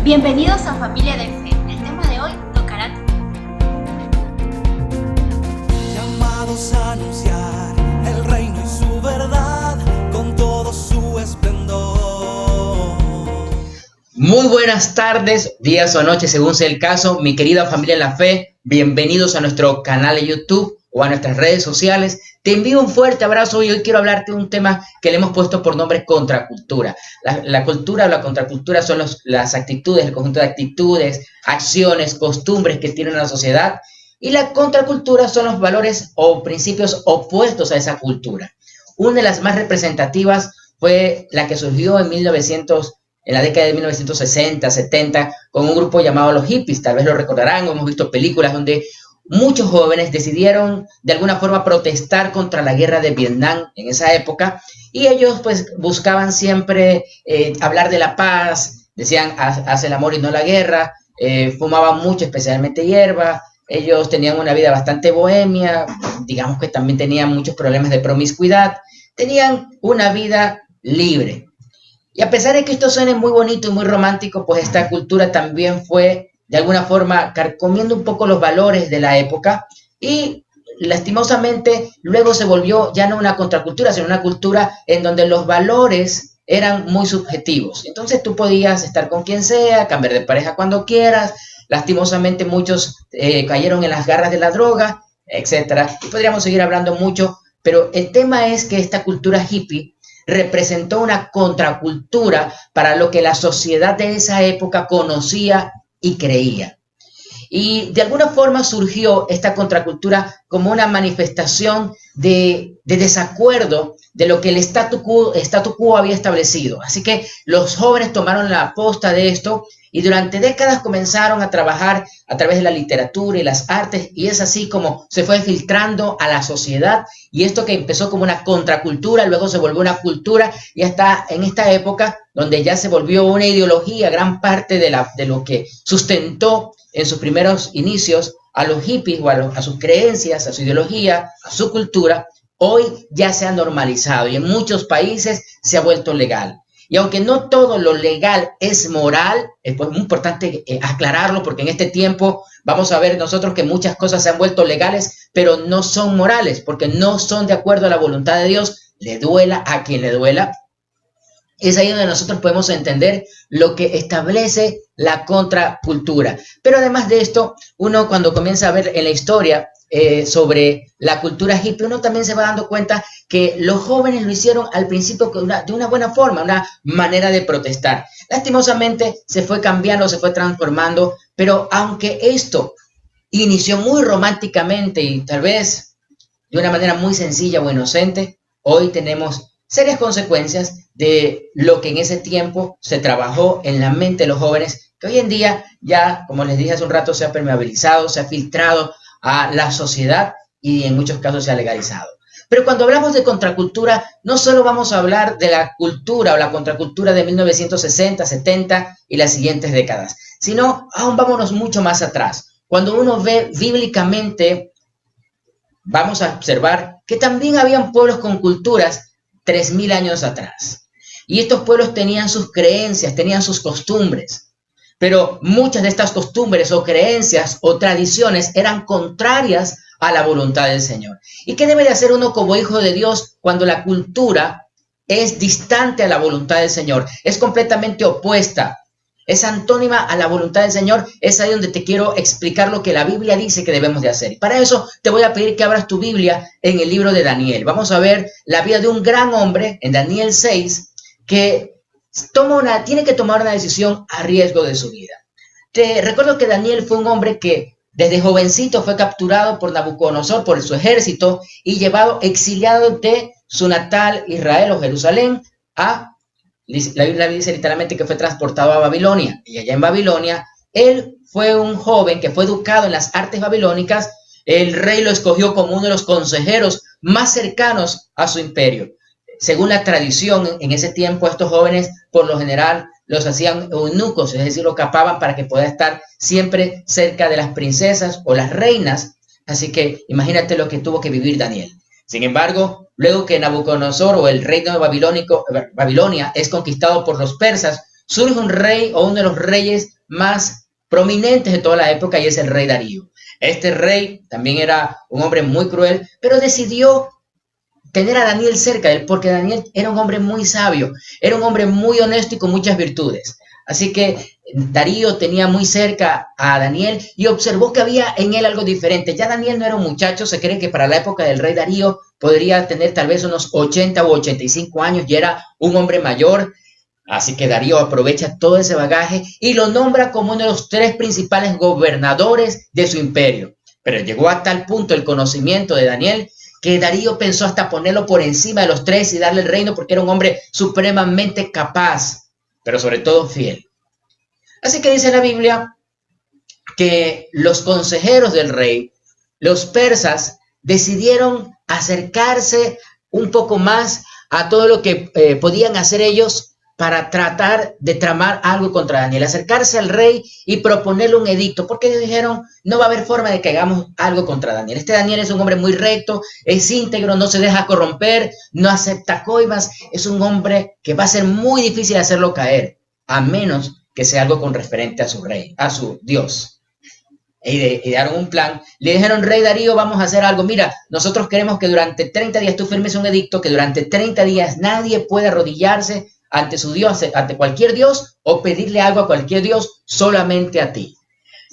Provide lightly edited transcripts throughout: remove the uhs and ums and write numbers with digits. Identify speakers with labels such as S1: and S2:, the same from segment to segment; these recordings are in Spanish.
S1: Bienvenidos a Familia de Fe. El tema de hoy tocará tu vida.
S2: Llamados a anunciar el reino y su verdad con todo su esplendor.
S3: Muy buenas tardes, días o noches, según sea el caso, mi querida familia en la fe. Bienvenidos a nuestro canal de YouTube o a nuestras redes sociales. Te envío un fuerte abrazo y hoy quiero hablarte de un tema que le hemos puesto por nombre contracultura. La cultura o la contracultura son las actitudes, el conjunto de actitudes, acciones, costumbres que tiene una sociedad. Y la contracultura son los valores o principios opuestos a esa cultura. Una de las más representativas fue la que surgió en la década de 1960, 70, con un grupo llamado los hippies. Tal vez lo recordarán, hemos visto películas donde muchos jóvenes decidieron de alguna forma protestar contra la guerra de Vietnam en esa época, y ellos pues buscaban siempre hablar de la paz, decían haz el amor y no la guerra, fumaban mucho, especialmente hierba. Ellos tenían una vida bastante bohemia, digamos que también tenían muchos problemas de promiscuidad, tenían una vida libre. Y a pesar de que esto suene muy bonito y muy romántico, pues esta cultura también fue de alguna forma carcomiendo un poco los valores de la época, y lastimosamente luego se volvió ya no una contracultura, sino una cultura en donde los valores eran muy subjetivos. Entonces tú podías estar con quien sea, cambiar de pareja cuando quieras. Lastimosamente muchos cayeron en las garras de la droga, etcétera. Y podríamos seguir hablando mucho, pero el tema es que esta cultura hippie representó una contracultura para lo que la sociedad de esa época conocía y creía. Y de alguna forma surgió esta contracultura como una manifestación de desacuerdo de lo que el statu quo había establecido. Así que los jóvenes tomaron la posta de esto y durante décadas comenzaron a trabajar a través de la literatura y las artes, y es así como se fue filtrando a la sociedad, y esto que empezó como una contracultura luego se volvió una cultura, y hasta en esta época donde ya se volvió una ideología, gran parte de lo que sustentó en sus primeros inicios a los hippies o a sus creencias, a su ideología, a su cultura, hoy ya se ha normalizado y en muchos países se ha vuelto legal. Y aunque no todo lo legal es moral, es muy importante aclararlo, porque en este tiempo vamos a ver nosotros que muchas cosas se han vuelto legales, pero no son morales, porque no son de acuerdo a la voluntad de Dios, le duela a quien le duela. Es ahí donde nosotros podemos entender lo que establece la contracultura. Pero además de esto, uno cuando comienza a ver en la historia sobre la cultura hippie, uno también se va dando cuenta que los jóvenes lo hicieron al principio de una buena forma, una manera de protestar. Lastimosamente se fue cambiando, se fue transformando, pero aunque esto inició muy románticamente y tal vez de una manera muy sencilla o inocente, hoy tenemos serias consecuencias de lo que en ese tiempo se trabajó en la mente de los jóvenes, que hoy en día ya, como les dije hace un rato, se ha permeabilizado, se ha filtrado a la sociedad y en muchos casos se ha legalizado. Pero cuando hablamos de contracultura, no solo vamos a hablar de la cultura o la contracultura de 1960, 70 y las siguientes décadas, sino aún vámonos mucho más atrás. Cuando uno ve bíblicamente, vamos a observar que también habían pueblos con culturas 3000 años atrás. Y estos pueblos tenían sus creencias, tenían sus costumbres. Pero muchas de estas costumbres o creencias o tradiciones eran contrarias a la voluntad del Señor. ¿Y qué debe de hacer uno como hijo de Dios cuando la cultura es distante a la voluntad del Señor? Es completamente opuesta, es antónima a la voluntad del Señor. Es ahí donde te quiero explicar lo que la Biblia dice que debemos de hacer. Y para eso te voy a pedir que abras tu Biblia en el libro de Daniel. Vamos a ver la vida de un gran hombre en Daniel 6 que tiene que tomar una decisión a riesgo de su vida. Te recuerdo que Daniel fue un hombre que desde jovencito fue capturado por Nabucodonosor, por su ejército, y llevado exiliado de su natal Israel o Jerusalén la Biblia dice literalmente que fue transportado a Babilonia. Y allá en Babilonia, él fue un joven que fue educado en las artes babilónicas. El rey lo escogió como uno de los consejeros más cercanos a su imperio. Según la tradición, en ese tiempo estos jóvenes por lo general los hacían eunucos, es decir, los capaban para que pueda estar siempre cerca de las princesas o las reinas. Así que imagínate lo que tuvo que vivir Daniel. Sin embargo, luego que Nabucodonosor o el reino de Babilonia es conquistado por los persas, surge un rey o uno de los reyes más prominentes de toda la época y es el rey Darío. Este rey también era un hombre muy cruel, pero decidió tener a Daniel cerca de él porque Daniel era un hombre muy sabio, era un hombre muy honesto y con muchas virtudes. Así que Darío tenía muy cerca a Daniel y observó que había en él algo diferente. Ya Daniel no era un muchacho, se cree que para la época del rey Darío podría tener tal vez unos 80 u 85 años, ya era un hombre mayor. Así que Darío aprovecha todo ese bagaje y lo nombra como uno de los 3 principales gobernadores de su imperio. Pero llegó a tal punto el conocimiento de Daniel que Darío pensó hasta ponerlo por encima de los 3 y darle el reino porque era un hombre supremamente capaz, pero sobre todo fiel. Así que dice la Biblia que los consejeros del rey, los persas, decidieron acercarse un poco más a todo lo que podían hacer ellos para tratar de tramar algo contra Daniel, acercarse al rey y proponerle un edicto, porque dijeron, no va a haber forma de que hagamos algo contra Daniel. Este Daniel es un hombre muy recto, es íntegro, no se deja corromper, no acepta coimas, es un hombre que va a ser muy difícil hacerlo caer, a menos que sea algo con referente a su rey, a su Dios. Y dieron un plan, le dijeron, rey Darío, vamos a hacer algo, mira, nosotros queremos que durante 30 días tú firmes un edicto, que durante 30 días nadie puede arrodillarse ante su Dios, ante cualquier Dios, o pedirle algo a cualquier Dios, solamente a ti.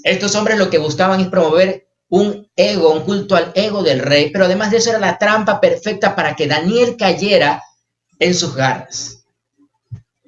S3: Estos hombres lo que buscaban es promover un ego, un culto al ego del rey, pero además de eso era la trampa perfecta para que Daniel cayera en sus garras.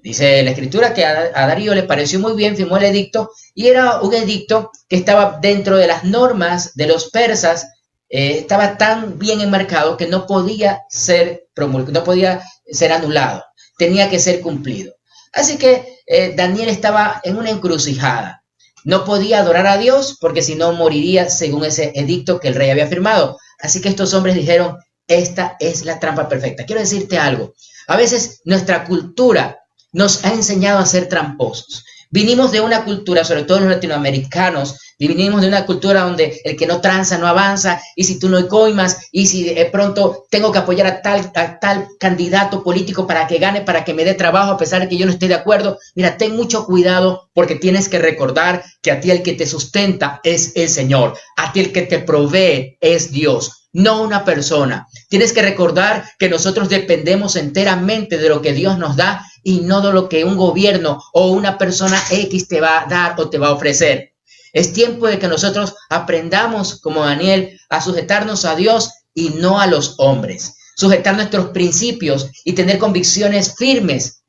S3: Dice la escritura que a Darío le pareció muy bien, firmó el edicto, y era un edicto que estaba dentro de las normas de los persas, estaba tan bien enmarcado que no podía ser promulgado, no podía ser anulado, tenía que ser cumplido. Así que Daniel estaba en una encrucijada. No podía adorar a Dios porque si no moriría según ese edicto que el rey había firmado. Así que estos hombres dijeron, esta es la trampa perfecta. Quiero decirte algo. A veces nuestra cultura nos ha enseñado a ser tramposos. Vinimos de una cultura, sobre todo los latinoamericanos, vinimos de una cultura donde el que no tranza no avanza, y si tú no coimas, y si de pronto tengo que apoyar a tal candidato político para que gane, para que me dé trabajo, a pesar de que yo no esté de acuerdo, mira, ten mucho cuidado porque tienes que recordar que a ti el que te sustenta es el Señor, a ti el que te provee es Dios, no una persona. Tienes que recordar que nosotros dependemos enteramente de lo que Dios nos da y no de lo que un gobierno o una persona X te va a dar o te va a ofrecer. Es tiempo de que nosotros aprendamos, como Daniel, a sujetarnos a Dios y no a los hombres. Sujetar nuestros principios y tener convicciones firmes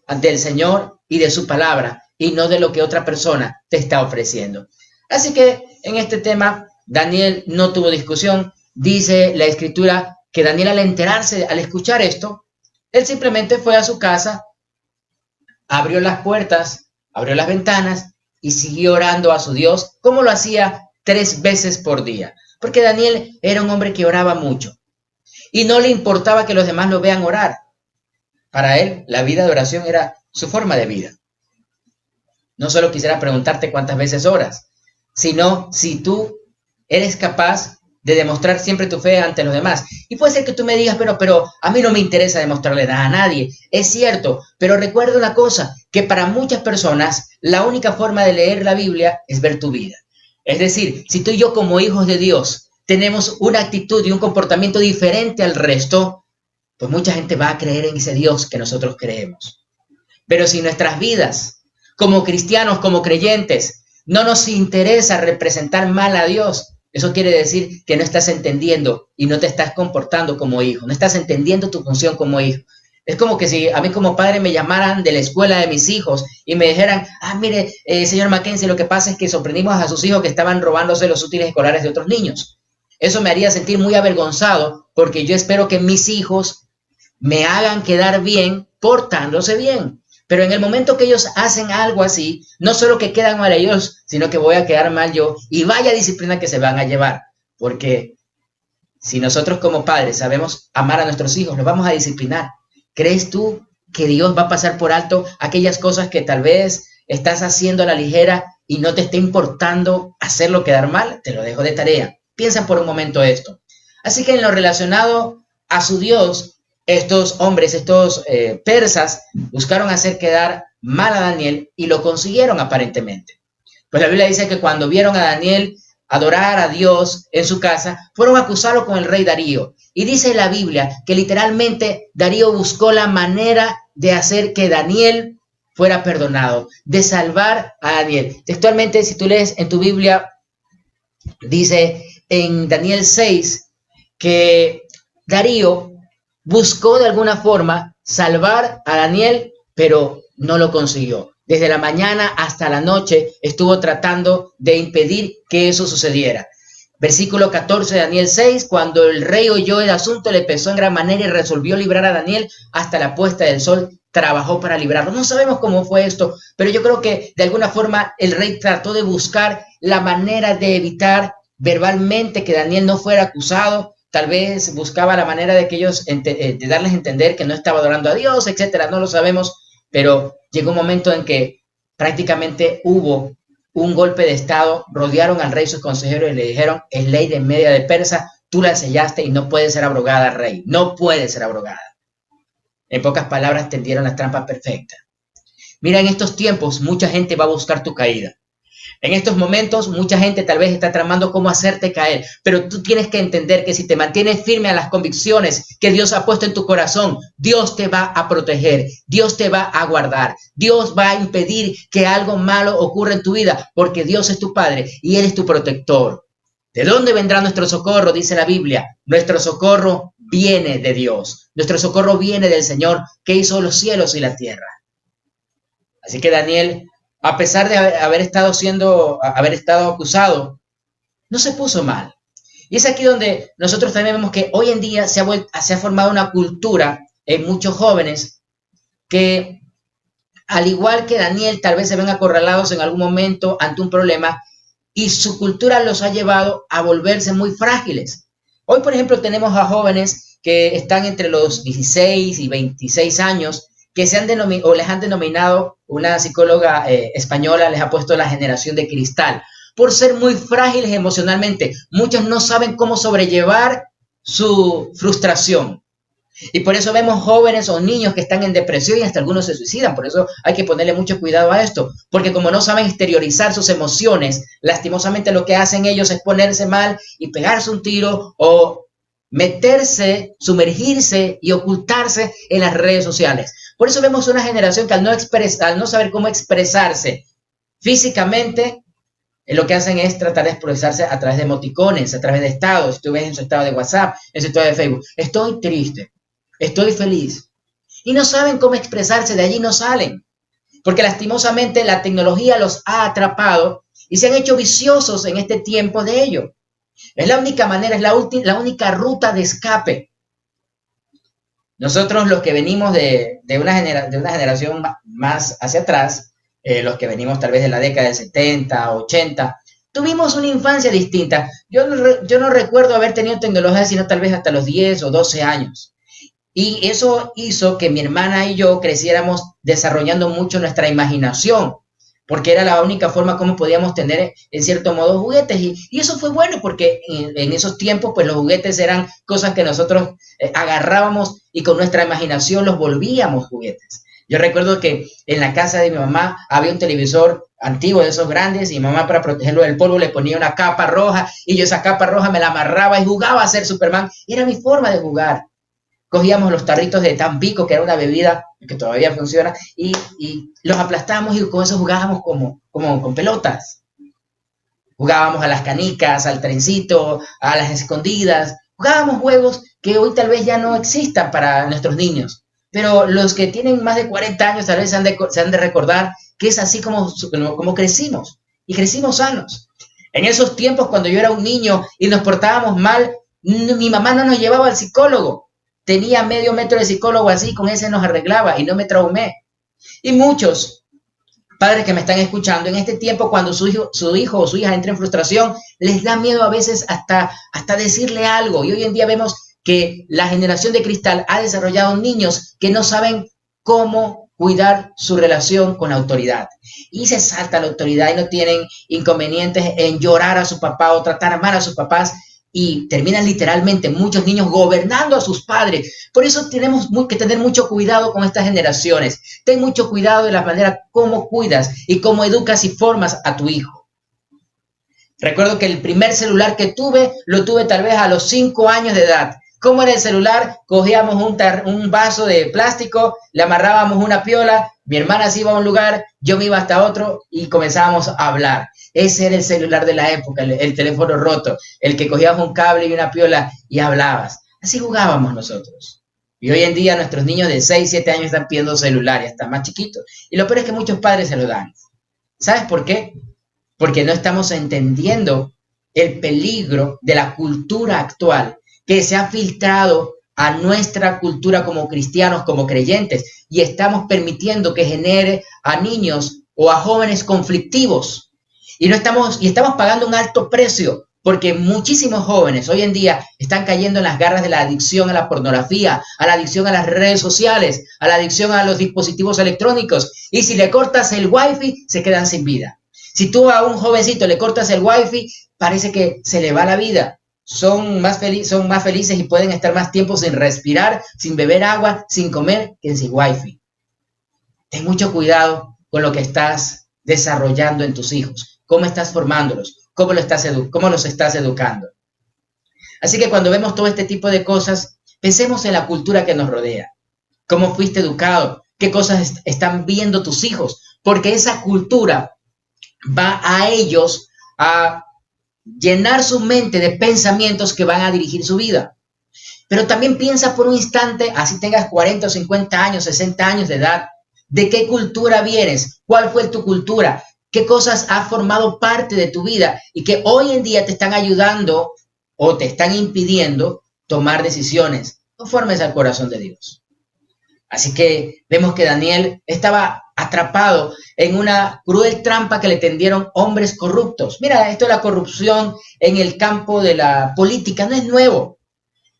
S3: ante el Señor y de su palabra y no de lo que otra persona te está ofreciendo. Así que en este tema, Daniel no tuvo discusión. Dice la escritura que Daniel al enterarse, al escuchar esto, él simplemente fue a su casa, abrió las puertas, abrió las ventanas y siguió orando a su Dios, como lo hacía 3 veces por día. Porque Daniel era un hombre que oraba mucho y no le importaba que los demás lo vean orar. Para él, la vida de oración era su forma de vida. No solo quisiera preguntarte cuántas veces oras, sino si tú eres capaz de demostrar siempre tu fe ante los demás. Y puede ser que tú me digas, pero a mí no me interesa demostrarle nada a nadie. Es cierto, pero recuerda una cosa, que para muchas personas la única forma de leer la Biblia es ver tu vida. Es decir, si tú y yo como hijos de Dios tenemos una actitud y un comportamiento diferente al resto, pues mucha gente va a creer en ese Dios que nosotros creemos. Pero si nuestras vidas, como cristianos, como creyentes, no nos interesa representar mal a Dios, eso quiere decir que no estás entendiendo y no te estás comportando como hijo, no estás entendiendo tu función como hijo. Es como que si a mí como padre me llamaran de la escuela de mis hijos y me dijeran, mire, señor Mackenzie, lo que pasa es que sorprendimos a sus hijos que estaban robándose los útiles escolares de otros niños. Eso me haría sentir muy avergonzado porque yo espero que mis hijos me hagan quedar bien portándose bien. Pero en el momento que ellos hacen algo así, no solo que quedan mal ellos, sino que voy a quedar mal yo y vaya disciplina que se van a llevar. Porque si nosotros como padres sabemos amar a nuestros hijos, los vamos a disciplinar. ¿Crees tú que Dios va a pasar por alto aquellas cosas que tal vez estás haciendo a la ligera y no te esté importando hacerlo quedar mal? Te lo dejo de tarea. Piensa por un momento esto. Así que en lo relacionado a su Dios, estos hombres, estos persas, buscaron hacer quedar mal a Daniel y lo consiguieron aparentemente. Pues la Biblia dice que cuando vieron a Daniel adorar a Dios en su casa, fueron a acusarlo con el rey Darío. Y dice la Biblia que literalmente Darío buscó la manera de hacer que Daniel fuera perdonado, de salvar a Daniel. Textualmente, si tú lees en tu Biblia, dice en Daniel 6 que Darío buscó de alguna forma salvar a Daniel, pero no lo consiguió. Desde la mañana hasta la noche estuvo tratando de impedir que eso sucediera. Versículo 14 de Daniel 6, cuando el rey oyó el asunto, le pesó en gran manera y resolvió librar a Daniel hasta la puesta del sol. Trabajó para librarlo. No sabemos cómo fue esto, pero yo creo que de alguna forma el rey trató de buscar la manera de evitar verbalmente que Daniel no fuera acusado. Tal vez buscaba la manera de que ellos, de darles a entender que no estaba adorando a Dios, etcétera. No lo sabemos, pero llegó un momento en que prácticamente hubo un golpe de estado, rodearon al rey y sus consejeros y le dijeron: es ley de Media de Persa, tú la sellaste y no puede ser abrogada, rey, no puede ser abrogada. En pocas palabras, tendieron la trampa perfecta. Mira, en estos tiempos mucha gente va a buscar tu caída. En estos momentos mucha gente tal vez está tramando cómo hacerte caer, pero tú tienes que entender que si te mantienes firme a las convicciones que Dios ha puesto en tu corazón, Dios te va a proteger, Dios te va a guardar, Dios va a impedir que algo malo ocurra en tu vida, porque Dios es tu Padre y Él es tu protector. ¿De dónde vendrá nuestro socorro? Dice la Biblia. Nuestro socorro viene de Dios. Nuestro socorro viene del Señor que hizo los cielos y la tierra. Así que Daniel, a pesar de haber estado acusado, no se puso mal. Y es aquí donde nosotros también vemos que hoy en día se ha formado una cultura en muchos jóvenes que, al igual que Daniel, tal vez se ven acorralados en algún momento ante un problema y su cultura los ha llevado a volverse muy frágiles. Hoy, por ejemplo, tenemos a jóvenes que están entre los 16 y 26 años que les han denominado, una psicóloga española les ha puesto la generación de cristal, por ser muy frágiles emocionalmente. Muchos no saben cómo sobrellevar su frustración. Y por eso vemos jóvenes o niños que están en depresión y hasta algunos se suicidan. Por eso hay que ponerle mucho cuidado a esto, porque como no saben exteriorizar sus emociones, lastimosamente lo que hacen ellos es ponerse mal y pegarse un tiro o meterse, sumergirse y ocultarse en las redes sociales. Por eso vemos una generación que al no saber cómo expresarse físicamente, lo que hacen es tratar de expresarse a través de emoticones, a través de estados. Si tú ves en su estado de WhatsApp, en su estado de Facebook: estoy triste, estoy feliz. Y no saben cómo expresarse, de allí no salen. Porque lastimosamente la tecnología los ha atrapado y se han hecho viciosos en este tiempo de ello. Es la única manera, es la única ruta de escape. Nosotros, los que venimos de una generación más hacia atrás, los que venimos tal vez de la década del 70, 80, tuvimos una infancia distinta. Yo no recuerdo haber tenido tecnología sino tal vez hasta los 10 o 12 años. Y eso hizo que mi hermana y yo creciéramos desarrollando mucho nuestra imaginación, porque era la única forma como podíamos tener, en cierto modo, juguetes. Y eso fue bueno, porque en esos tiempos, pues los juguetes eran cosas que nosotros agarrábamos y con nuestra imaginación los volvíamos juguetes. Yo recuerdo que en la casa de mi mamá había un televisor antiguo de esos grandes, y mi mamá, para protegerlo del polvo, le ponía una capa roja, y yo esa capa roja me la amarraba y jugaba a ser Superman. Era mi forma de jugar. Cogíamos los tarritos de Tampico, que era una bebida que todavía funciona, y los aplastábamos y con eso jugábamos como con pelotas. Jugábamos a las canicas, al trencito, a las escondidas. Jugábamos juegos que hoy tal vez ya no existan para nuestros niños. Pero los que tienen más de 40 años tal vez se han de recordar que es así como crecimos. Y crecimos sanos. En esos tiempos, cuando yo era un niño y nos portábamos mal, mi mamá no nos llevaba al psicólogo. Tenía medio metro de psicólogo así, con ese nos arreglaba y no me traumé. Y muchos padres que me están escuchando, en este tiempo, cuando su hijo o su hija entra en frustración, les da miedo a veces hasta decirle algo. Y hoy en día vemos que la generación de cristal ha desarrollado niños que no saben cómo cuidar su relación con la autoridad. Y se salta la autoridad y no tienen inconvenientes en llorar a su papá o tratar mal a sus papás. y terminan literalmente muchos niños gobernando a sus padres. Por eso tenemos que tener mucho cuidado con estas generaciones. Ten mucho cuidado de la manera como cuidas y cómo educas y formas a tu hijo. Recuerdo que el primer celular que tuve, lo tuve tal vez a los 5 años de edad. ¿Cómo era el celular? Cogíamos un vaso de plástico, le amarrábamos una piola, mi hermana se iba a un lugar, yo me iba hasta otro y comenzábamos a hablar. Ese era el celular de la época, el teléfono roto, el que cogías un cable y una piola y hablabas. Así jugábamos nosotros. Y hoy en día nuestros niños de 6, 7 años están pidiendo celular y están más chiquitos. Y lo peor es que muchos padres se lo dan. ¿Sabes por qué? Porque no estamos entendiendo el peligro de la cultura actual que se ha filtrado a nuestra cultura como cristianos, como creyentes, y estamos permitiendo que genere a niños o a jóvenes conflictivos. Y estamos pagando un alto precio, porque muchísimos jóvenes hoy en día están cayendo en las garras de la adicción a la pornografía, a la adicción a las redes sociales, a la adicción a los dispositivos electrónicos. Y si le cortas el wifi, se quedan sin vida. Si tú a un jovencito le cortas el wifi, parece que se le va la vida. Son más felices y pueden estar más tiempo sin respirar, sin beber agua, sin comer, que sin wifi. Ten mucho cuidado con lo que estás desarrollando en tus hijos. ¿Cómo estás formándolos? ¿Cómo los estás educando? Así que cuando vemos todo este tipo de cosas, pensemos en la cultura que nos rodea. ¿Cómo fuiste educado? ¿Qué cosas están viendo tus hijos? Porque esa cultura va a ellos a llenar su mente de pensamientos que van a dirigir su vida. Pero también piensa por un instante, así tengas 40 o 50 años, 60 años de edad, ¿de qué cultura vienes? ¿Cuál fue tu cultura? ¿Qué cosas ha formado parte de tu vida y que hoy en día te están ayudando o te están impidiendo tomar decisiones conformes al corazón de Dios? Así que vemos que Daniel estaba atrapado en una cruel trampa que le tendieron hombres corruptos. Mira, esto de la corrupción en el campo de la política no es nuevo.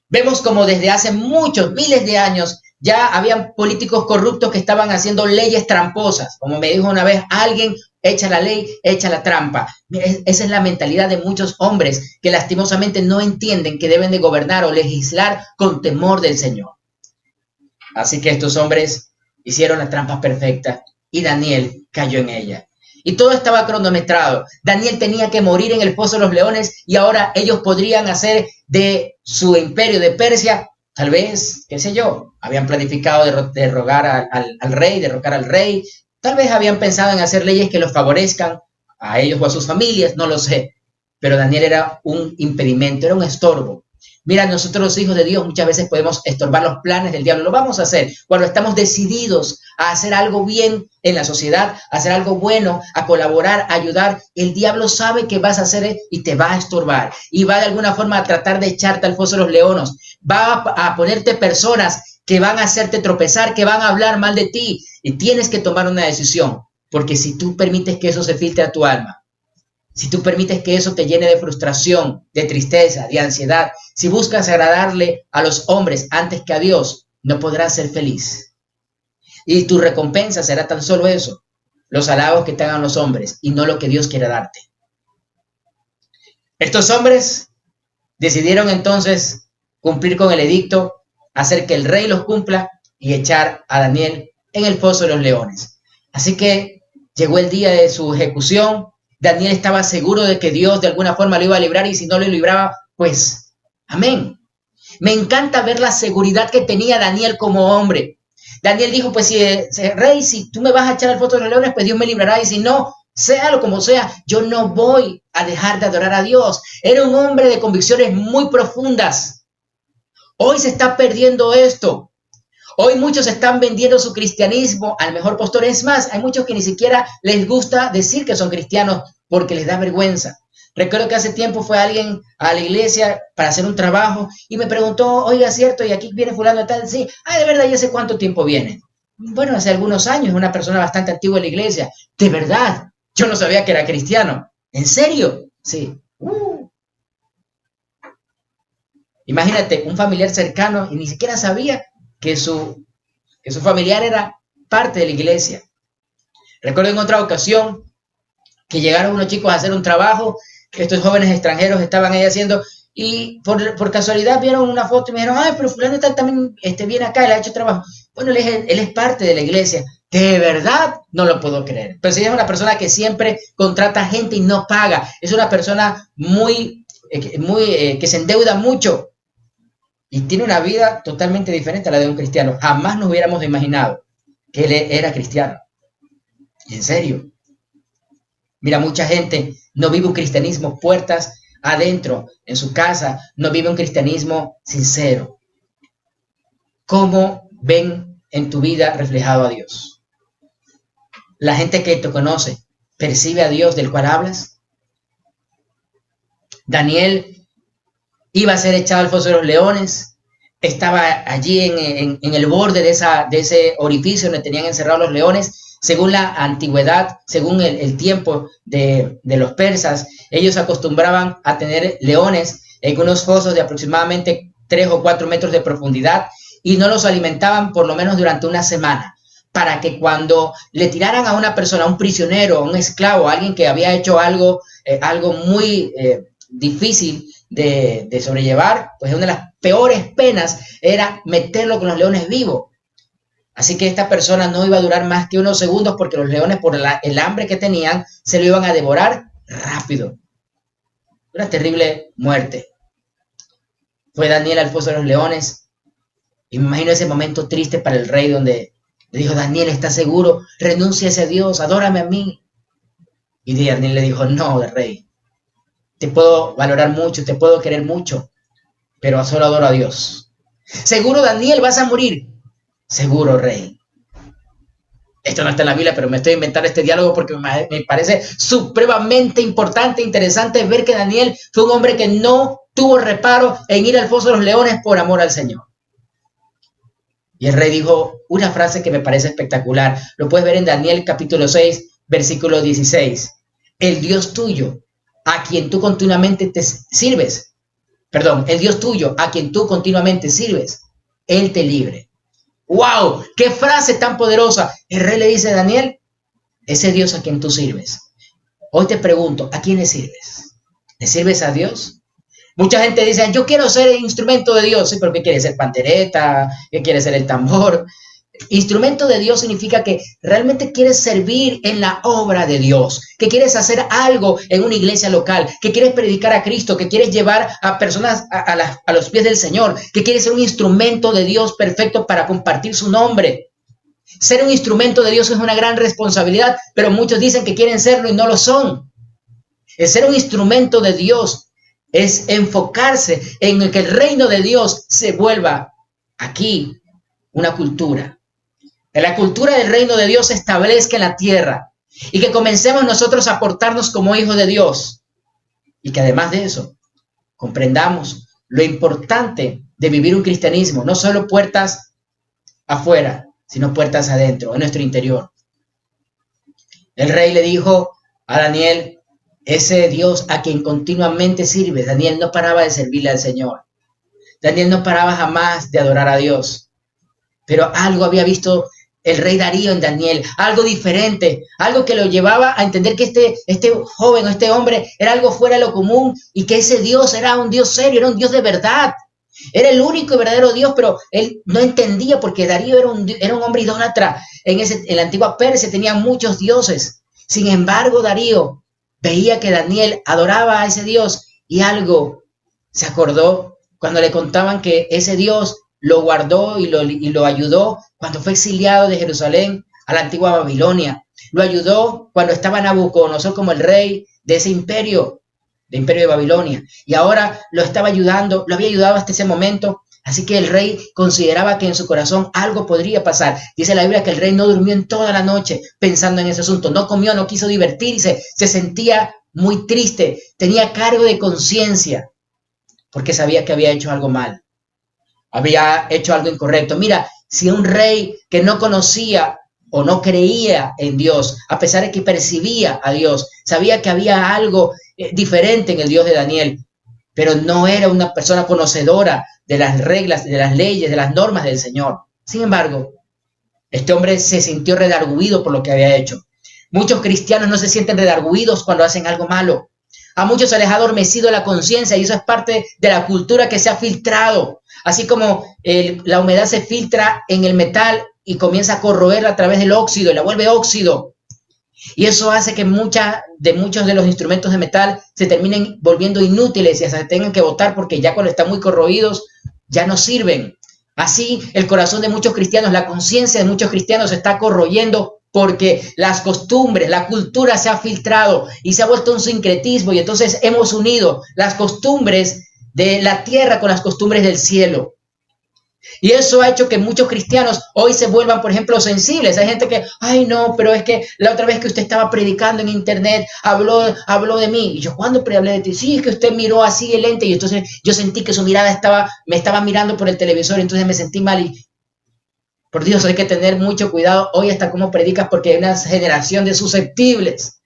S3: Vemos como desde hace muchos, miles de años, ya habían políticos corruptos que estaban haciendo leyes tramposas. Como me dijo una vez alguien, echa la ley, echa la trampa. Mira, esa es la mentalidad de muchos hombres que lastimosamente no entienden que deben de gobernar o legislar con temor del Señor. Así que estos hombres hicieron la trampa perfecta y Daniel cayó en ella. Y todo estaba cronometrado. Daniel tenía que morir en el foso de los leones y ahora ellos podrían hacer de su imperio de Persia, tal vez, qué sé yo, habían planificado derrocar al rey, tal vez habían pensado en hacer leyes que los favorezcan a ellos o a sus familias, no lo sé. Pero Daniel era un impedimento, era un estorbo. Mira, nosotros los hijos de Dios muchas veces podemos estorbar los planes del diablo. Lo vamos a hacer cuando estamos decididos a hacer algo bien en la sociedad, a hacer algo bueno, a colaborar, a ayudar. El diablo sabe que vas a hacer y te va a estorbar. Y va de alguna forma a tratar de echarte al foso de los leones. Va a ponerte personas que van a hacerte tropezar, que van a hablar mal de ti. Y tienes que tomar una decisión. Porque si tú permites que eso se filtre a tu alma, si tú permites que eso te llene de frustración, de tristeza, de ansiedad, si buscas agradarle a los hombres antes que a Dios, no podrás ser feliz. Y tu recompensa será tan solo eso, los halagos que te hagan los hombres y no lo que Dios quiere darte. Estos hombres decidieron entonces cumplir con el edicto, hacer que el rey los cumpla y echar a Daniel en el foso de los leones. Así que llegó el día de su ejecución. Daniel estaba seguro de que Dios de alguna forma lo iba a librar y si no lo libraba, pues, amén. Me encanta ver la seguridad que tenía Daniel como hombre. Daniel dijo, pues rey, si tú me vas a echar al foso de los leones, pues Dios me librará y si no, sea lo como sea, yo no voy a dejar de adorar a Dios. Era un hombre de convicciones muy profundas. Hoy se está perdiendo esto. Hoy muchos están vendiendo su cristianismo al mejor postor. Es más, hay muchos que ni siquiera les gusta decir que son cristianos porque les da vergüenza. Recuerdo que hace tiempo fue alguien a la iglesia para hacer un trabajo y me preguntó, oiga, ¿cierto? Y aquí viene fulano de tal. Sí, de verdad, ¿y hace cuánto tiempo viene? Bueno, hace algunos años, una persona bastante antigua en la iglesia. De verdad, yo no sabía que era cristiano. ¿En serio? Sí. Imagínate, un familiar cercano y ni siquiera sabía que su familiar era parte de la iglesia. Recuerdo en otra ocasión que llegaron unos chicos a hacer un trabajo que estos jóvenes extranjeros estaban ahí haciendo y por casualidad vieron una foto y me dijeron, ay, pero fulano está también viene acá, él ha hecho trabajo. Bueno, él es parte de la iglesia. De verdad, no lo puedo creer. Pero si es una persona que siempre contrata gente y no paga, es una persona que se endeuda mucho y tiene una vida totalmente diferente a la de un cristiano. Jamás nos hubiéramos imaginado que él era cristiano. En serio. Mira, mucha gente no vive un cristianismo puertas adentro, en su casa, no vive un cristianismo sincero. ¿Cómo ven en tu vida reflejado a Dios? La gente que te conoce, ¿percibe a Dios del cual hablas? Daniel iba a ser echado al foso de los leones, estaba allí en el borde de ese orificio donde tenían encerrados los leones. Según la antigüedad, según el tiempo de los persas, ellos acostumbraban a tener leones en unos fosos de aproximadamente 3 o 4 metros de profundidad y no los alimentaban por lo menos durante una semana, para que cuando le tiraran a una persona, a un prisionero, a un esclavo, a alguien que había hecho algo muy difícil de sobrellevar, pues una de las peores penas era meterlo con los leones vivos. Así que esta persona no iba a durar más que unos segundos porque los leones, por el hambre que tenían, se lo iban a devorar rápido. Una terrible muerte. Fue Daniel al foso de los leones. Y me imagino ese momento triste para el rey donde le dijo, Daniel, ¿estás seguro? Renuncia a ese Dios, adórame a mí. Y Daniel le dijo, no, rey. Te puedo valorar mucho, te puedo querer mucho, pero solo adoro a Dios. Seguro, Daniel, vas a morir. Seguro, rey. Esto no está en la Biblia, pero me estoy inventando este diálogo porque me parece supremamente importante e interesante ver que Daniel fue un hombre que no tuvo reparo en ir al foso de los leones por amor al Señor. Y el rey dijo una frase que me parece espectacular. Lo puedes ver en Daniel capítulo 6, versículo 16. El Dios tuyo, a quien tú continuamente te sirves, el Dios tuyo, a quien tú continuamente sirves, Él te libre. ¡Wow! ¡Qué frase tan poderosa! El rey le dice a Daniel, ese Dios a quien tú sirves. Hoy te pregunto, ¿a quién le sirves? ¿Le sirves a Dios? Mucha gente dice, yo quiero ser el instrumento de Dios. Sí, pero ¿qué quiere ser? ¿Pandereta? ¿Qué quiere ser el tambor? Instrumento de Dios significa que realmente quieres servir en la obra de Dios, que quieres hacer algo en una iglesia local, que quieres predicar a Cristo, que quieres llevar a personas a los pies del Señor, que quieres ser un instrumento de Dios perfecto para compartir su nombre. Ser un instrumento de Dios es una gran responsabilidad, pero muchos dicen que quieren serlo y no lo son. El ser un instrumento de Dios es enfocarse en que el reino de Dios se vuelva aquí una cultura. Que la cultura del reino de Dios se establezca en la tierra y que comencemos nosotros a portarnos como hijos de Dios y que además de eso comprendamos lo importante de vivir un cristianismo, no solo puertas afuera, sino puertas adentro, en nuestro interior. El rey le dijo a Daniel, ese Dios a quien continuamente sirve. Daniel no paraba de servirle al Señor. Daniel no paraba jamás de adorar a Dios. Pero algo había visto el rey Darío en Daniel, algo diferente, algo que lo llevaba a entender que este joven o este hombre era algo fuera de lo común y que ese Dios era un Dios serio, era un Dios de verdad. Era el único y verdadero Dios, pero él no entendía porque Darío era un hombre idólatra. En la antigua Persia tenían muchos dioses. Sin embargo, Darío veía que Daniel adoraba a ese Dios y algo se acordó cuando le contaban que ese Dios lo guardó y lo ayudó cuando fue exiliado de Jerusalén a la antigua Babilonia. Lo ayudó cuando estaba Nabucodonosor como el rey de ese imperio, del imperio de Babilonia. Y ahora lo estaba ayudando, lo había ayudado hasta ese momento. Así que el rey consideraba que en su corazón algo podría pasar. Dice la Biblia que el rey no durmió en toda la noche pensando en ese asunto. No comió, no quiso divertirse. Se sentía muy triste. Tenía cargo de conciencia porque sabía que había hecho algo mal. Había hecho algo incorrecto. Mira, si un rey que no conocía o no creía en Dios, a pesar de que percibía a Dios, sabía que había algo diferente en el Dios de Daniel, pero no era una persona conocedora de las reglas, de las leyes, de las normas del Señor. Sin embargo, este hombre se sintió redarguido por lo que había hecho. Muchos cristianos no se sienten redarguidos cuando hacen algo malo. A muchos se les ha adormecido la conciencia y eso es parte de la cultura que se ha filtrado. Así como la humedad se filtra en el metal y comienza a corroerla a través del óxido y la vuelve óxido. Y eso hace que muchos de los instrumentos de metal se terminen volviendo inútiles y hasta se tengan que botar porque ya cuando están muy corroídos ya no sirven. Así el corazón de muchos cristianos, la conciencia de muchos cristianos se está corroyendo porque las costumbres, la cultura se ha filtrado y se ha vuelto un sincretismo y entonces hemos unido las costumbres de la tierra con las costumbres del cielo. Y eso ha hecho que muchos cristianos hoy se vuelvan, por ejemplo, sensibles. Hay gente que, ay no, pero es que la otra vez que usted estaba predicando en internet, habló de mí. Y yo, ¿cuándo hablé de ti? Sí, es que usted miró así el ente y entonces yo sentí que su mirada me estaba mirando por el televisor, entonces me sentí mal y por Dios, hay que tener mucho cuidado hoy hasta cómo predicas porque hay una generación de susceptibles.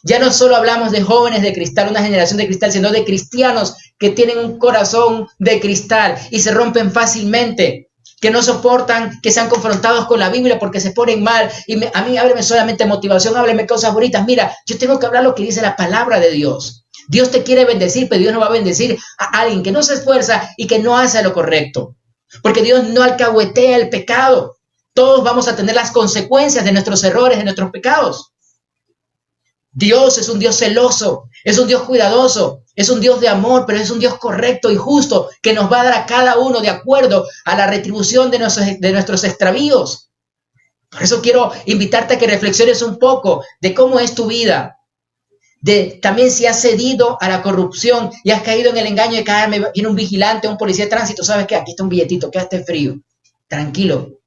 S3: Ya no solo hablamos de jóvenes de cristal, una generación de cristal, sino de cristianos que tienen un corazón de cristal y se rompen fácilmente, que no soportan que sean confrontados con la Biblia porque se ponen mal. Y a mí hábleme solamente motivación, hábleme cosas bonitas. Mira, yo tengo que hablar lo que dice la palabra de Dios. Dios te quiere bendecir, pero Dios no va a bendecir a alguien que no se esfuerza y que no hace lo correcto. Porque Dios no alcahuetea el pecado. Todos vamos a tener las consecuencias de nuestros errores, de nuestros pecados. Dios es un Dios celoso, es un Dios cuidadoso, es un Dios de amor, pero es un Dios correcto y justo que nos va a dar a cada uno de acuerdo a la retribución de nuestros extravíos. Por eso quiero invitarte a que reflexiones un poco de cómo es tu vida. También si has cedido a la corrupción y has caído en el engaño de caerme, viene un vigilante, un policía de tránsito, ¿sabes qué? Aquí está un billetito, quédate frío, tranquilo.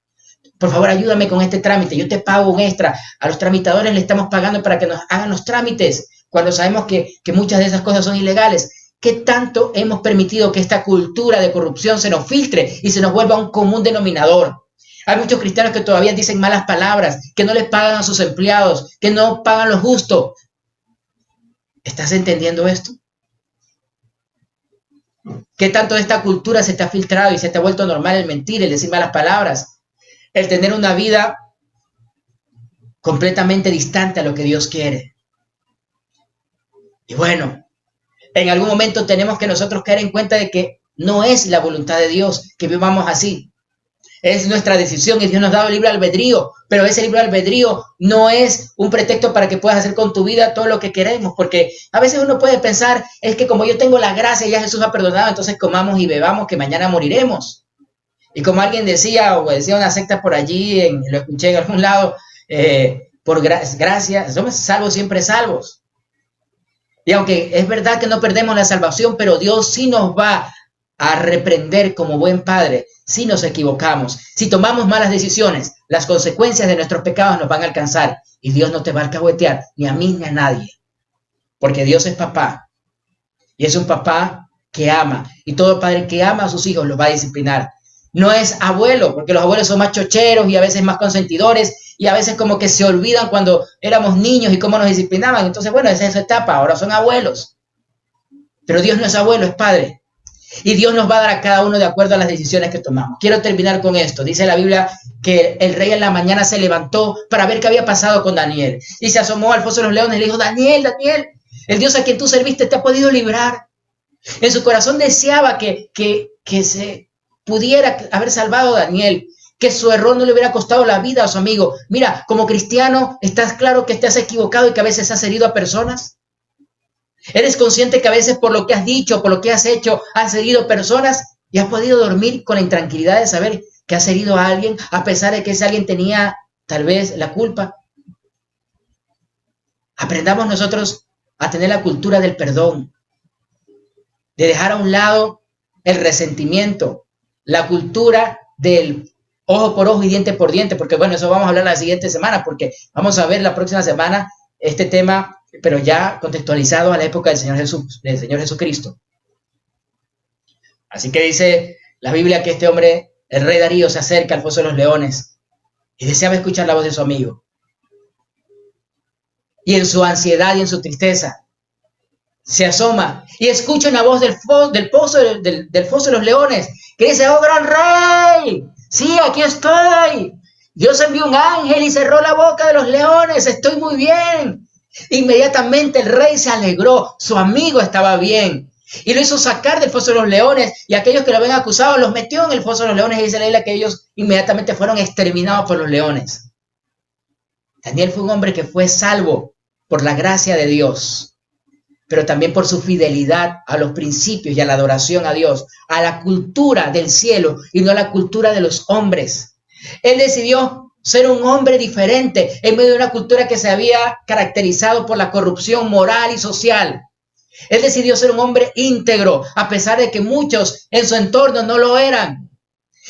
S3: Por favor, ayúdame con este trámite, yo te pago un extra. A los tramitadores le estamos pagando para que nos hagan los trámites, cuando sabemos que muchas de esas cosas son ilegales. ¿Qué tanto hemos permitido que esta cultura de corrupción se nos filtre y se nos vuelva un común denominador? Hay muchos cristianos que todavía dicen malas palabras, que no les pagan a sus empleados, que no pagan lo justo. ¿Estás entendiendo esto? ¿Qué tanto de esta cultura se te ha filtrado y se te ha vuelto normal el mentir, el decir malas palabras, el tener una vida completamente distante a lo que Dios quiere? Y bueno, en algún momento tenemos que nosotros caer en cuenta de que no es la voluntad de Dios que vivamos así. Es nuestra decisión y Dios nos ha dado libre albedrío, pero ese libre albedrío no es un pretexto para que puedas hacer con tu vida todo lo que queremos, porque a veces uno puede pensar, es que como yo tengo la gracia y ya Jesús ha perdonado, entonces comamos y bebamos que mañana moriremos. Y como alguien decía, o decía una secta por allí, lo escuché en algún lado, por gracia, somos salvos siempre salvos. Y aunque es verdad que no perdemos la salvación, pero Dios sí nos va a reprender como buen padre si nos equivocamos. Si tomamos malas decisiones, las consecuencias de nuestros pecados nos van a alcanzar y Dios no te va a alcahuetear, ni a mí ni a nadie. Porque Dios es papá y es un papá que ama y todo padre que ama a sus hijos los va a disciplinar. No es abuelo, porque los abuelos son más chocheros y a veces más consentidores y a veces como que se olvidan cuando éramos niños y cómo nos disciplinaban. Entonces, bueno, esa es su etapa, ahora son abuelos. Pero Dios no es abuelo, es padre. Y Dios nos va a dar a cada uno de acuerdo a las decisiones que tomamos. Quiero terminar con esto. Dice la Biblia que el rey en la mañana se levantó para ver qué había pasado con Daniel. Y se asomó al foso de los leones y le dijo, Daniel, el Dios a quien tú serviste te ha podido librar. En su corazón deseaba que se pudiera haber salvado a Daniel, que su error no le hubiera costado la vida a su amigo. Mira, como cristiano, ¿estás claro que te has equivocado y que a veces has herido a personas? ¿Eres consciente que a veces por lo que has dicho, por lo que has hecho, has herido personas y has podido dormir con la intranquilidad de saber que has herido a alguien a pesar de que ese alguien tenía tal vez la culpa? Aprendamos nosotros a tener la cultura del perdón, de dejar a un lado el resentimiento, la cultura del ojo por ojo y diente por diente, porque bueno, eso vamos a hablar la siguiente semana, porque vamos a ver la próxima semana este tema, pero ya contextualizado a la época del Señor Jesucristo. Así que dice la Biblia que este hombre, el rey Darío, se acerca al foso de los leones y deseaba escuchar la voz de su amigo. Y en su ansiedad y en su tristeza se asoma y escucha una voz del foso de los leones que dice, ¡oh gran rey! Sí, aquí estoy. Dios envió un ángel y cerró la boca de los leones. Estoy muy bien. Inmediatamente el rey se alegró, su amigo estaba bien. Y lo hizo sacar del foso de los leones, y aquellos que lo habían acusado los metió en el foso de los leones, y dice la Biblia que ellos inmediatamente fueron exterminados por los leones. Daniel fue un hombre que fue salvo por la gracia de Dios, pero también por su fidelidad a los principios y a la adoración a Dios, a la cultura del cielo y no a la cultura de los hombres. Él decidió ser un hombre diferente en medio de una cultura que se había caracterizado por la corrupción moral y social. Él decidió ser un hombre íntegro, a pesar de que muchos en su entorno no lo eran.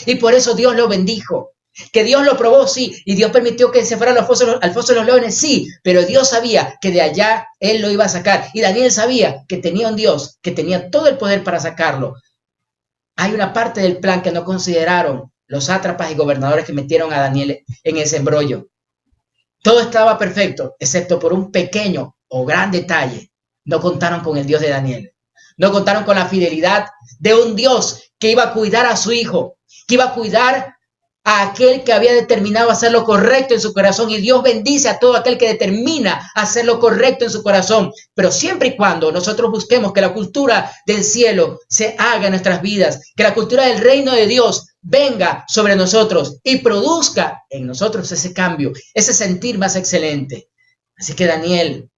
S3: Y por eso Dios lo bendijo. Que Dios lo probó, sí, y Dios permitió que se fuera al foso de los leones, sí, pero Dios sabía que de allá Él lo iba a sacar. Y Daniel sabía que tenía un Dios que tenía todo el poder para sacarlo. Hay una parte del plan que no consideraron los sátrapas y gobernadores que metieron a Daniel en ese embrollo. Todo estaba perfecto, excepto por un pequeño o gran detalle. No contaron con el Dios de Daniel. No contaron con la fidelidad de un Dios que iba a cuidar a su hijo, que iba a cuidar a aquel que había determinado hacer lo correcto en su corazón. Y Dios bendice a todo aquel que determina hacer lo correcto en su corazón. Pero siempre y cuando nosotros busquemos que la cultura del cielo se haga en nuestras vidas, que la cultura del reino de Dios venga sobre nosotros y produzca en nosotros ese cambio, ese sentir más excelente. Así que Daniel,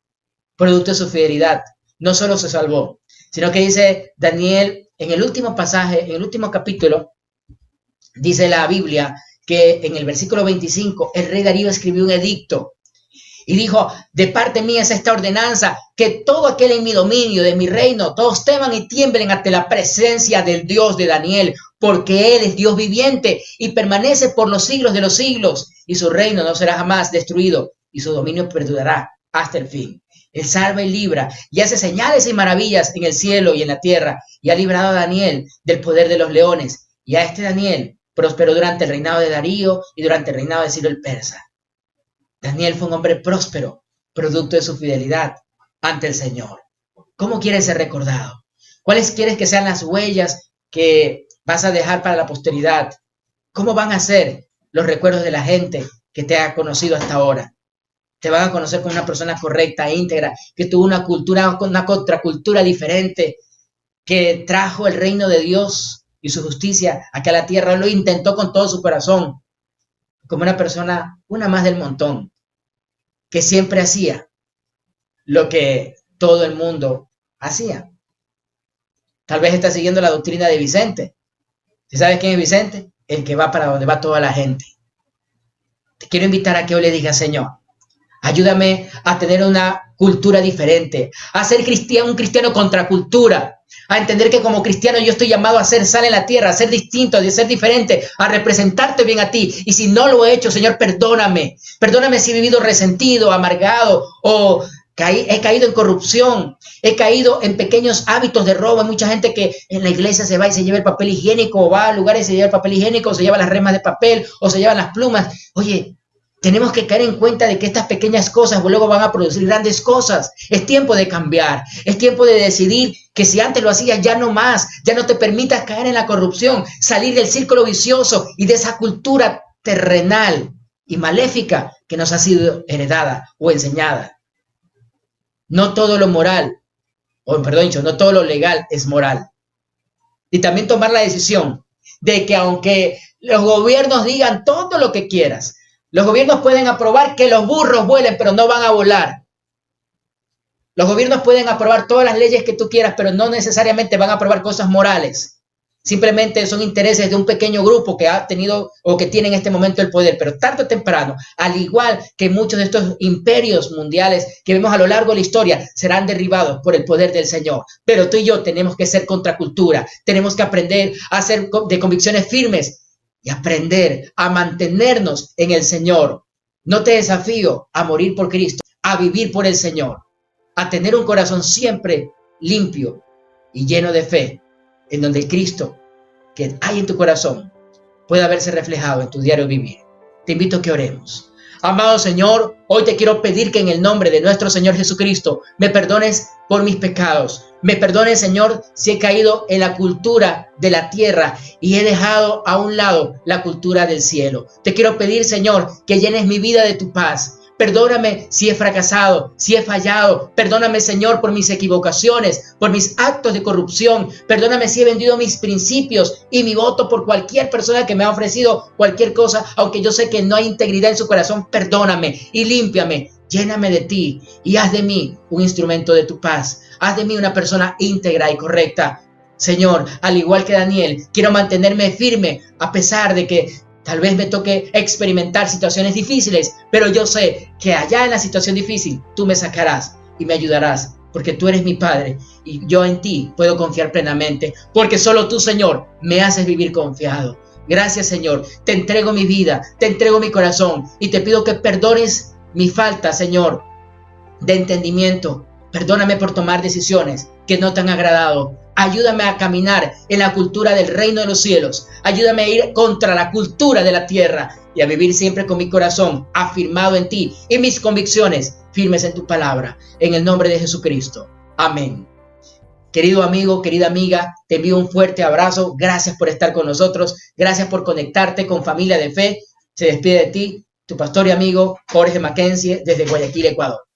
S3: producto de su fidelidad, no solo se salvó, sino que dice Daniel en el último pasaje, en el último capítulo, dice la Biblia que en el versículo 25 el rey Darío escribió un edicto y dijo: de parte mía es esta ordenanza, que todo aquel en mi dominio, de mi reino, todos teman y tiemblen ante la presencia del Dios de Daniel, porque Él es Dios viviente y permanece por los siglos de los siglos, y su reino no será jamás destruido, y su dominio perdurará hasta el fin. Él salva y libra y hace señales y maravillas en el cielo y en la tierra, y ha librado a Daniel del poder de los leones. Y a este Daniel prosperó durante el reinado de Darío y durante el reinado de Ciro el Persa. Daniel fue un hombre próspero, producto de su fidelidad ante el Señor. ¿Cómo quieres ser recordado? ¿Cuáles quieres que sean las huellas que vas a dejar para la posteridad? ¿Cómo van a ser los recuerdos de la gente que te ha conocido hasta ahora? Te van a conocer como una persona correcta, íntegra, que tuvo una cultura, una contracultura diferente, que trajo el reino de Dios y su justicia acá a la tierra. Lo intentó con todo su corazón, como una persona, una más del montón, que siempre hacía lo que todo el mundo hacía. Tal vez está siguiendo la doctrina de Vicente. ¿Sí sabes quién es Vicente? El que va para donde va toda la gente. Te quiero invitar a que hoy le digas: Señor, ayúdame a tener una cultura diferente, a ser un cristiano contracultura, a entender que como cristiano yo estoy llamado a ser sal en la tierra, a ser distinto, a ser diferente, a representarte bien a ti. Y si no lo he hecho, Señor, perdóname. Perdóname si he vivido resentido, amargado, o he caído en corrupción, he caído en pequeños hábitos de robo. Hay mucha gente que en la iglesia se va y se lleva el papel higiénico, o va a lugares y se lleva el papel higiénico, o se lleva las remas de papel, o se llevan las plumas. Oye, tenemos que caer en cuenta de que estas pequeñas cosas luego van a producir grandes cosas. Es tiempo de cambiar. Es tiempo de decidir que si antes lo hacías, ya no más. Ya no te permitas caer en la corrupción, salir del círculo vicioso y de esa cultura terrenal y maléfica que nos ha sido heredada o enseñada. No todo lo moral, no todo lo legal es moral. Y también tomar la decisión de que aunque los gobiernos digan todo lo que quieras, los gobiernos pueden aprobar que los burros vuelen, pero no van a volar. Los gobiernos pueden aprobar todas las leyes que tú quieras, pero no necesariamente van a aprobar cosas morales. Simplemente son intereses de un pequeño grupo que ha tenido o que tiene en este momento el poder. Pero tarde o temprano, al igual que muchos de estos imperios mundiales que vemos a lo largo de la historia, serán derribados por el poder del Señor. Pero tú y yo tenemos que ser contracultura. Tenemos que aprender a ser de convicciones firmes y aprender a mantenernos en el Señor. No te desafío a morir por Cristo, a vivir por el Señor, a tener un corazón siempre limpio y lleno de fe, en donde el Cristo que hay en tu corazón pueda verse reflejado en tu diario vivir. Te invito a que oremos. Amado Señor, hoy te quiero pedir que en el nombre de nuestro Señor Jesucristo me perdones por mis pecados. Me perdones, Señor, si he caído en la cultura de la tierra y he dejado a un lado la cultura del cielo. Te quiero pedir, Señor, que llenes mi vida de tu paz. Perdóname si he fracasado, si he fallado. Perdóname, Señor, por mis equivocaciones, por mis actos de corrupción. Perdóname si he vendido mis principios y mi voto por cualquier persona que me ha ofrecido cualquier cosa, aunque yo sé que no hay integridad en su corazón. Perdóname y límpiame. Lléname de ti y haz de mí un instrumento de tu paz. Haz de mí una persona íntegra y correcta. Señor, al igual que Daniel, quiero mantenerme firme a pesar de que tal vez me toque experimentar situaciones difíciles, pero yo sé que allá en la situación difícil tú me sacarás y me ayudarás, porque tú eres mi Padre y yo en ti puedo confiar plenamente, porque solo tú, Señor, me haces vivir confiado. Gracias, Señor. Te entrego mi vida, te entrego mi corazón y te pido que perdones mi falta, Señor, de entendimiento. Perdóname por tomar decisiones que no te han agradado. Ayúdame a caminar en la cultura del reino de los cielos. Ayúdame a ir contra la cultura de la tierra y a vivir siempre con mi corazón afirmado en ti y mis convicciones firmes en tu palabra. En el nombre de Jesucristo. Amén. Querido amigo, querida amiga, te envío un fuerte abrazo. Gracias por estar con nosotros. Gracias por conectarte con Familia de Fe. Se despide de ti tu pastor y amigo Jorge Mackenzie desde Guayaquil, Ecuador.